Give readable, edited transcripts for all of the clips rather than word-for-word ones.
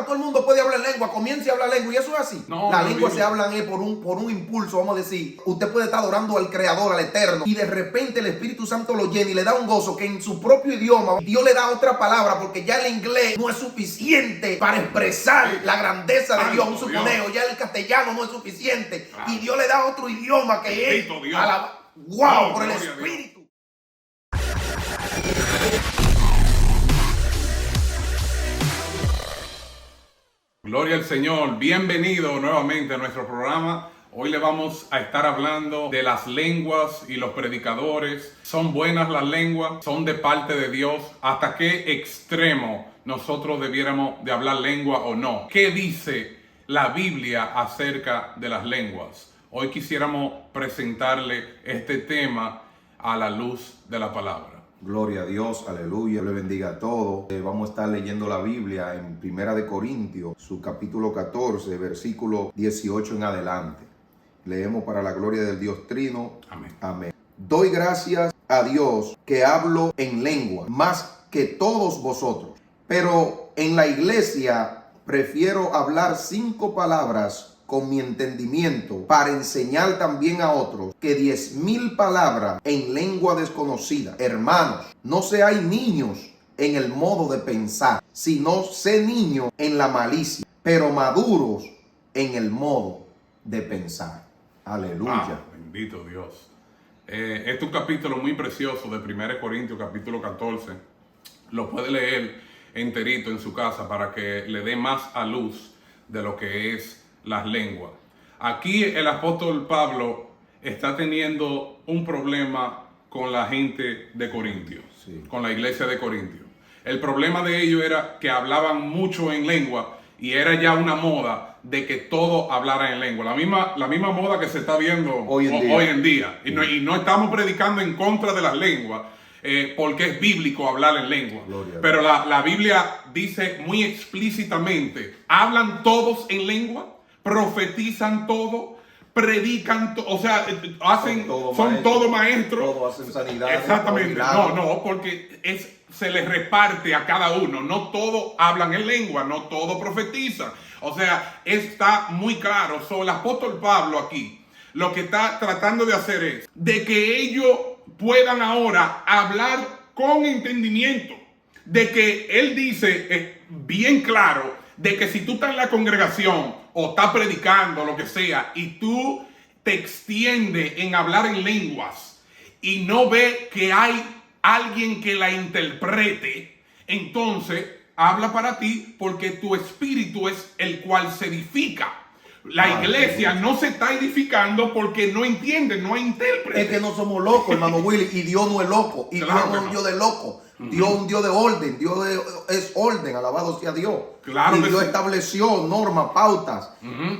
todo el mundo puede hablar lengua, comience a hablar lengua, y eso es así. No, la no, lengua no. se hablan por un impulso, vamos a decir. Usted puede estar adorando al Creador, al Eterno, y de repente el Espíritu Santo lo llena y le da un gozo que en su propio idioma Dios le da otra palabra, porque ya el inglés no es suficiente para expresar la grandeza de Dios. Un suponeo, ya el castellano no es suficiente, y Dios le da otro idioma que es wow, por el Espíritu. Gloria al Señor, bienvenido nuevamente a nuestro programa. Hoy le vamos a estar hablando de las lenguas y los predicadores. ¿Son buenas las lenguas? ¿Son de parte de Dios? ¿Hasta qué extremo nosotros debiéramos de hablar lengua o no? ¿Qué dice la Biblia acerca de las lenguas? Hoy quisiéramos presentarle este tema a la luz de la palabra. Gloria a Dios, aleluya, le bendiga a todos. Vamos a estar leyendo la Biblia en Primera de Corintios, su capítulo 14, versículo 18 en adelante. Leemos para la gloria del Dios Trino. Amén. Amén. Doy gracias a Dios que hablo en lengua, más que todos vosotros. Pero en la iglesia prefiero hablar 5 palabras con mi entendimiento para enseñar también a otros que 10,000 palabras en lengua desconocida. Hermanos, no seáis niños en el modo de pensar, sino sé niños en la malicia, pero maduros en el modo de pensar. Aleluya. Bendito Dios. Este es un capítulo muy precioso de 1 Corintios capítulo 14. Lo puede leer enterito en su casa para que le dé más a luz de lo que es las lenguas. Aquí el apóstol Pablo está teniendo un problema con la gente de Corintios, con la iglesia de Corintios. El problema de ellos era que hablaban mucho en lengua y era ya una moda de que todos hablaran en lengua. La misma moda que se está viendo hoy en día. Y no estamos predicando en contra de las lenguas, porque es bíblico hablar en lengua. Pero la Biblia dice muy explícitamente, hablan todos en lengua, profetizan todo, predican todo, o sea, son todo maestros. Todos hacen sanidad. Exactamente. No, porque se les reparte a cada uno. No todos hablan en lengua, no todos profetizan. O sea, está muy claro. El apóstol Pablo aquí lo que está tratando de hacer es de que ellos puedan ahora hablar con entendimiento. De que él dice bien claro de que si tú estás en la congregación o estás predicando, lo que sea, y tú te extiendes en hablar en lenguas y no ves que hay alguien que la interprete, entonces habla para ti, porque tu espíritu es el cual se edifica. La iglesia no se está edificando porque no entiende, no hay intérprete. Es que no somos locos, hermano Willy, y Dios no es loco, y Claro Dios no es un Dios de loco. Dios es un Dios de orden, es orden, alabado sea Dios. Claro, y que Dios sí. estableció normas, pautas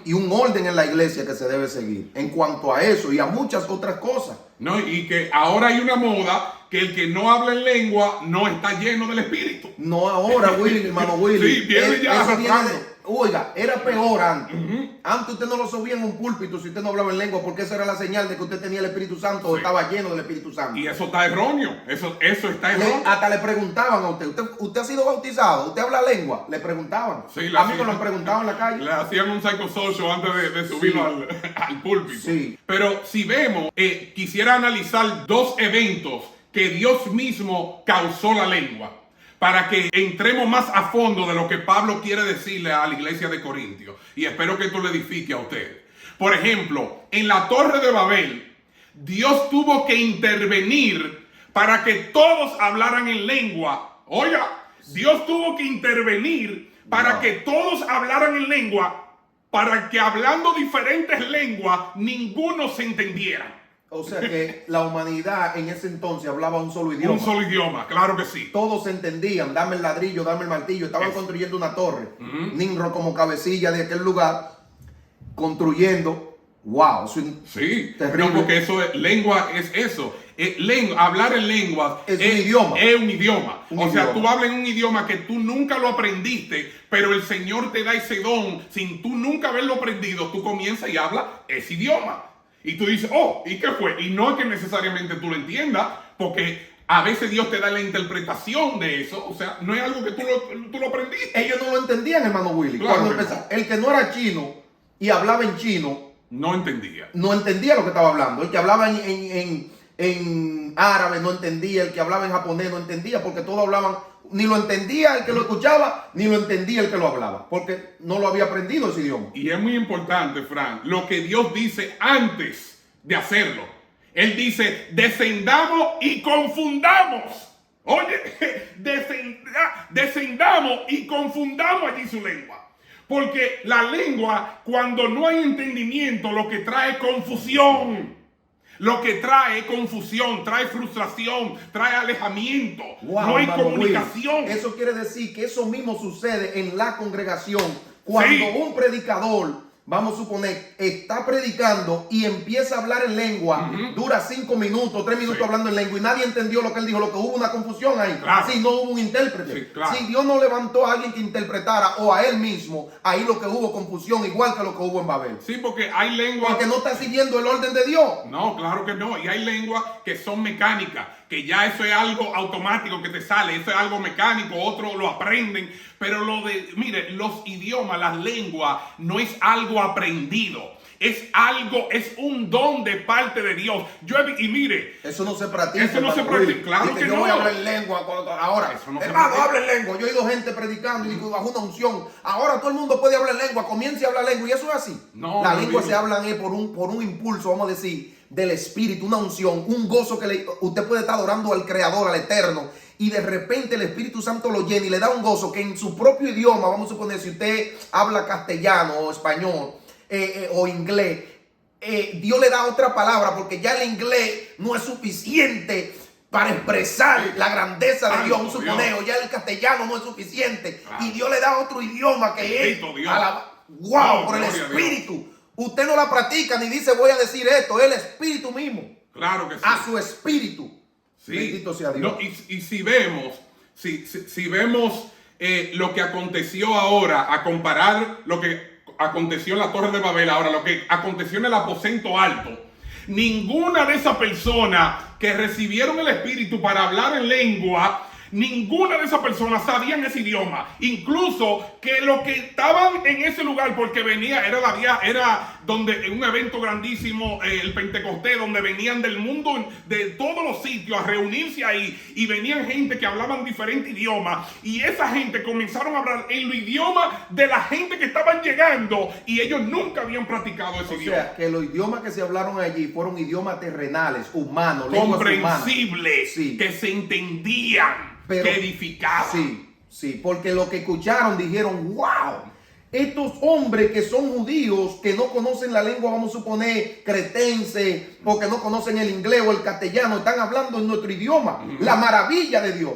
y un orden en la iglesia que se debe seguir en cuanto a eso y a muchas otras cosas. No, y que ahora hay una moda que el que no habla en lengua no está lleno del espíritu. No ahora, Willy, hermano Willy. Sí, viene ya arrastrando. Oiga, era peor antes. Antes usted no lo subía en un púlpito si usted no hablaba en lengua, porque esa era la señal de que usted tenía el Espíritu Santo o estaba lleno del Espíritu Santo. Y eso está erróneo. Eso está erróneo. Hasta le preguntaban a usted ha sido bautizado, usted habla lengua, le preguntaban. Sí, a mí me lo preguntaban en la calle. Le hacían un psychosocial antes de subirlo al púlpito. Sí. Pero si vemos, quisiera analizar 2 eventos que Dios mismo causó la lengua, para que entremos más a fondo de lo que Pablo quiere decirle a la iglesia de Corintios. Y espero que esto le edifique a usted. Por ejemplo, en la Torre de Babel, Dios tuvo que intervenir para que todos hablaran en lengua. Oiga, Dios tuvo que intervenir para que todos hablaran en lengua, para que hablando diferentes lenguas, ninguno se entendiera. O sea que la humanidad en ese entonces hablaba un solo idioma. Un solo idioma, claro que sí. Todos se entendían, dame el ladrillo, dame el martillo. Estaban construyendo una torre. Nimrod como cabecilla de aquel lugar, construyendo. Wow, sí, terrible. No, porque eso es, lengua es eso. Hablar en lenguas es un idioma. Es un idioma. O sea, tú hablas en un idioma que tú nunca lo aprendiste, pero el Señor te da ese don. Sin tú nunca haberlo aprendido, tú comienzas y hablas ese idioma. Y tú dices, oh, ¿y qué fue? Y no es que necesariamente tú lo entiendas, porque a veces Dios te da la interpretación de eso. O sea, no es algo que tú lo aprendiste. Ellos no lo entendían, hermano Willy. Claro Cuando que empezaba, el que no era chino y hablaba en chino, no entendía. no entendía lo que estaba hablando. El que hablaba en árabe no entendía. El que hablaba en japonés no entendía, porque todos hablaban, ni lo entendía el que lo escuchaba, ni lo entendía el que lo hablaba, porque no lo había aprendido ese idioma. Y es muy importante, Fran, lo que Dios dice antes de hacerlo. Él dice, descendamos y confundamos. Oye, descendamos y confundamos allí su lengua. Porque la lengua, cuando no hay entendimiento, lo que trae confusión. Lo que trae confusión, trae frustración, trae alejamiento. Wow, no hay hermano comunicación. Will, eso quiere decir que eso mismo sucede en la congregación. Cuando Sí. un predicador, vamos a suponer, está predicando y empieza a hablar en lengua, dura 5 minutos, 3 minutos Sí. hablando en lengua y nadie entendió lo que él dijo, lo que hubo una confusión ahí. Claro. Si no hubo un intérprete. Sí, claro. Si Dios no levantó a alguien que interpretara o a él mismo, ahí lo que hubo confusión, igual que lo que hubo en Babel. Sí, porque hay lenguas. Porque no está siguiendo el orden de Dios. No, claro que no. Y hay lenguas que son mecánicas, que ya eso es algo automático que te sale, eso es algo mecánico, otros lo aprenden. Pero mire, los idiomas, las lenguas, no es algo aprendido. Es algo, es un don de parte de Dios. Y mire, Eso no se practica. Eso no se hermano Will. practica, claro Dice, que yo no. voy a hablar en lengua ahora. Eso no se Hermano, practica. habla en lengua. Yo he oído gente predicando y digo, bajo una unción. Ahora todo el mundo puede hablar en lengua. Comience a hablar lengua. Y eso es así. No, la no, lengua no. se hablan por un impulso, vamos a decir, del espíritu, una unción, un gozo que usted puede estar adorando al Creador, al Eterno. Y de repente el Espíritu Santo lo llena y le da un gozo que en su propio idioma, vamos a suponer, si usted habla castellano o español o inglés, Dios le da otra palabra porque ya el inglés no es suficiente para expresar la grandeza de Dios. Vamos a suponer, ya el castellano no es suficiente. Claro. Y Dios le da otro idioma que es Bendito Dios. wow, por el gloria a Dios. Espíritu. Usted no la practica ni dice voy a decir esto, es el Espíritu mismo. claro que sí. A su Espíritu. Sí. Bendito sea Dios. No, y si vemos, si vemos lo que aconteció ahora, a comparar lo que aconteció en la Torre de Babel, ahora lo que aconteció en el aposento alto, ninguna de esas personas que recibieron el Espíritu para hablar en lengua, ninguna de esas personas sabían ese idioma. Incluso que los que estaban en ese lugar, porque era donde en un evento grandísimo, el Pentecostés, donde venían del mundo, de todos los sitios a reunirse ahí, y venían gente que hablaban diferentes idiomas, y esa gente comenzaron a hablar en los idiomas de la gente que estaban llegando, y ellos nunca habían practicado ese O idioma. sea, que los idiomas que se hablaron allí fueron idiomas terrenales, humanos, lenguas humanas. Comprensibles, Sí. que se entendían, Pero- que edificaban. Sí, porque lo que escucharon dijeron, wow, estos hombres que son judíos, que no conocen la lengua, vamos a suponer, cretense, o que no conocen el inglés o el castellano, están hablando en nuestro idioma, la maravilla de Dios.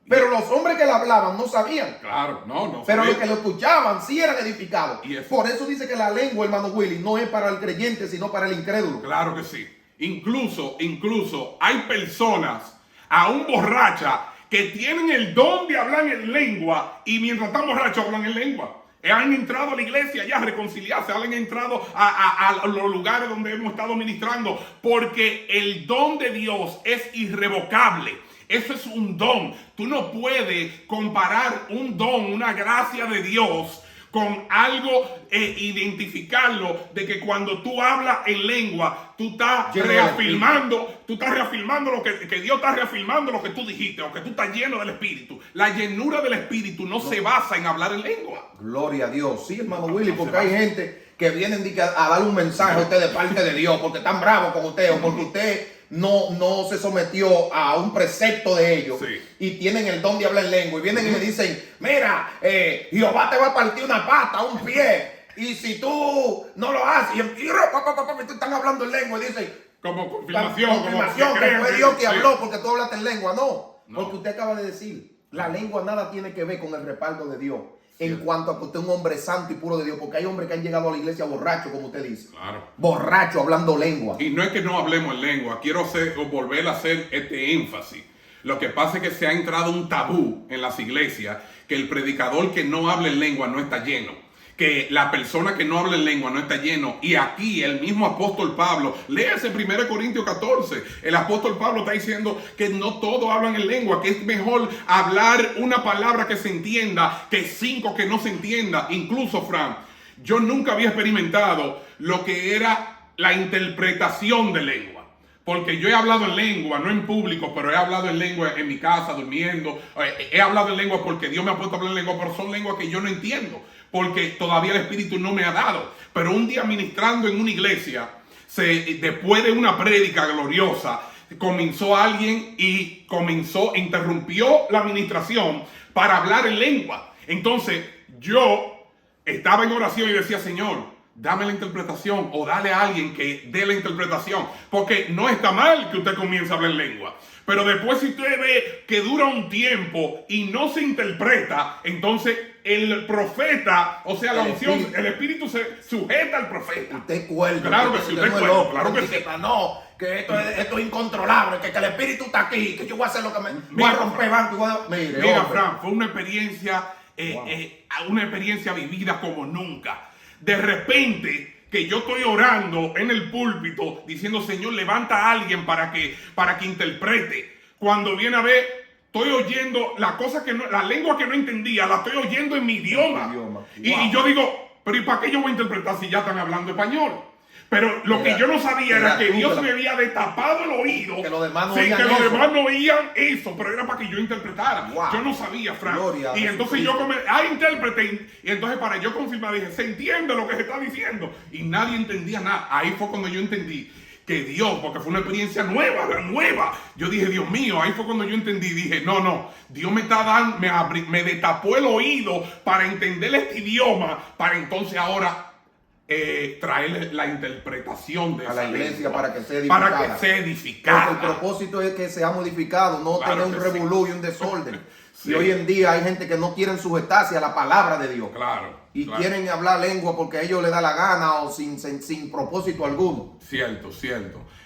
Pero los hombres que la hablaban no sabían. Claro, no. Pero sabía. los que lo escuchaban sí eran edificados. Y eso- Por eso dice que la lengua, hermano Willy, no es para el creyente, sino para el incrédulo. Claro que sí. Incluso hay personas, aún borrachas, que tienen el don de hablar en lengua y mientras están borrachos hablan en lengua. Han entrado a la iglesia ya a reconciliarse, han entrado a los lugares donde hemos estado ministrando, porque el don de Dios es irrevocable. Eso es un don. Tú no puedes comparar un don, una gracia de Dios con algo, identificarlo de que cuando tú hablas en lengua, tú estás Lleno del reafirmando lo que Dios está reafirmando lo que tú dijiste, o que tú estás lleno del Espíritu. La llenura del Espíritu no se basa en hablar en lengua. Gloria a Dios. Sí, hermano Willy, porque hay gente que vienen a dar un mensaje a usted de parte de Dios, porque están bravos con usted, o porque usted no se sometió a un precepto de ellos. Sí. Y tienen el don de hablar en lengua. Y vienen y me dicen, mira, Jehová te va a partir una pata, un pie. Y si tú no lo haces, y están hablando en lengua y dicen, Como confirmación, confirmación, como que fue Dios que sí. habló porque tú hablaste en lengua. No, No. porque usted acaba de decir, la lengua nada tiene que ver con el respaldo de Dios. En Sí. cuanto a que usted es un hombre santo y puro de Dios, porque hay hombres que han llegado a la iglesia borracho, como usted dice. Claro. Borracho, hablando lengua. Y no es que no hablemos en lengua, quiero volver a hacer este énfasis. Lo que pasa es que se ha entrado un tabú en las iglesias, que el predicador que no habla en lengua no está lleno. que la persona que no habla en lengua no está lleno. Y aquí el mismo apóstol Pablo, léase 1 Corintios 14, el apóstol Pablo está diciendo que no todos hablan en lengua, que es mejor hablar una palabra que se entienda que 5 que no se entienda. Incluso, Fran, yo nunca había experimentado lo que era la interpretación de lengua. Porque yo he hablado en lengua, no en público, pero he hablado en lengua en mi casa, durmiendo. He hablado en lengua porque Dios me ha puesto a hablar en lengua, pero son lenguas que yo no entiendo, porque todavía el Espíritu no me ha dado. Pero un día ministrando en una iglesia, después de una prédica gloriosa, comenzó alguien y interrumpió la administración para hablar en lengua. Entonces yo estaba en oración y decía, Señor, dame la interpretación o dale a alguien que dé la interpretación. Porque no está mal que usted comience a hablar en lengua. Pero después si usted ve que dura un tiempo y no se interpreta, entonces el profeta, o sea, la unción, el espíritu se sujeta al profeta. Usted cuelga. Claro que sí, usted cuelga. Claro que sí. No, que esto es incontrolable, que el espíritu está aquí, que yo voy a hacer lo que me... Voy a romper banco y voy a... Mira, Fran, fue una experiencia, una experiencia vivida como nunca. De repente que yo estoy orando en el púlpito diciendo, Señor, levanta a alguien para que interprete. Cuando viene a ver, estoy oyendo la lengua que no entendía, la estoy oyendo en mi idioma. Y yo digo, pero ¿y para qué yo voy a interpretar si ya están hablando español? Pero lo que yo no sabía era que Dios me había destapado el oído. Que los demás no oían eso, pero era para que yo interpretara. Wow. Yo no sabía, Frank. Y entonces yo intérprete. Y entonces para yo confirmar dije, se entiende lo que se está diciendo. Y nadie entendía nada. Ahí fue cuando yo entendí que Dios, porque fue una experiencia nueva. Yo dije, Dios mío, ahí fue cuando yo entendí. Dije, no, Dios me está dando, me destapó el oído para entender este idioma, para entonces ahora traer la interpretación de a la iglesia lengua, para que sea edificada. Porque el propósito es que sea modificado, no tener un revolú y un desorden. Sí. Y hoy en día hay gente que no quieren sujetarse a la palabra de Dios. Y quieren hablar lengua porque a ellos les da la gana o sin propósito alguno. Cierto.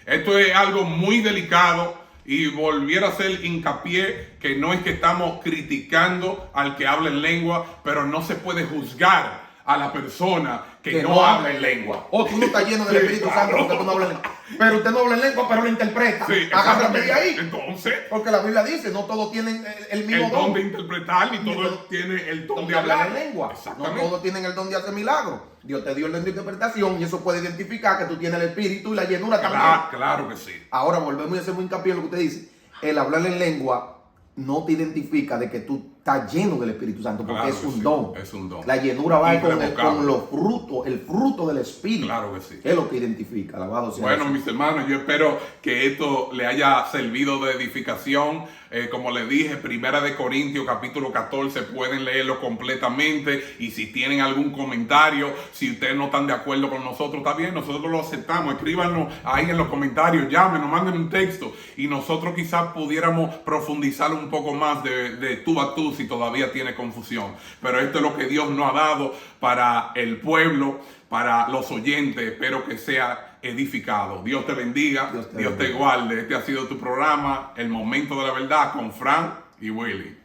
Esto es algo muy delicado. Y volviera a hacer hincapié que no es que estamos criticando al que habla en lengua, pero no se puede juzgar a la persona que no habla en lengua. Tú no estás lleno del Espíritu Santo porque tú no hablas en lengua. Pero usted no habla en lengua, pero lo interpreta. Sí, agárrate de ahí. Entonces, porque la Biblia dice, no todos tienen el mismo don de interpretar, ni todos tienen el don de hablar en lengua. No todos tienen el don de hacer milagros. Dios te dio el don de interpretación y eso puede identificar que tú tienes el Espíritu y la llenura también. Claro que sí. Ahora volvemos a hacer muy hincapié en lo que usted dice. El hablar en lengua no te identifica de que tú estás lleno del Espíritu Santo, porque es un don. Es un don. La llenura va con los frutos, el fruto del Espíritu. Claro que sí. Es lo que identifica. Alabado sea Bueno, mis hermanos, yo espero que esto le haya servido de edificación. Como les dije, 1 Corintios capítulo 14, pueden leerlo completamente. Y si tienen algún comentario, si ustedes no están de acuerdo con nosotros, está bien, nosotros lo aceptamos. Escríbanos ahí en los comentarios, llámenos, manden un texto. Y nosotros quizás pudiéramos profundizar un poco más de tú a tú si todavía tiene confusión. Pero esto es lo que Dios nos ha dado para el pueblo, para los oyentes. Espero que sea edificado. Dios te bendiga, Dios te guarde. Este ha sido tu programa, El Momento de la Verdad, con Frank y Willy.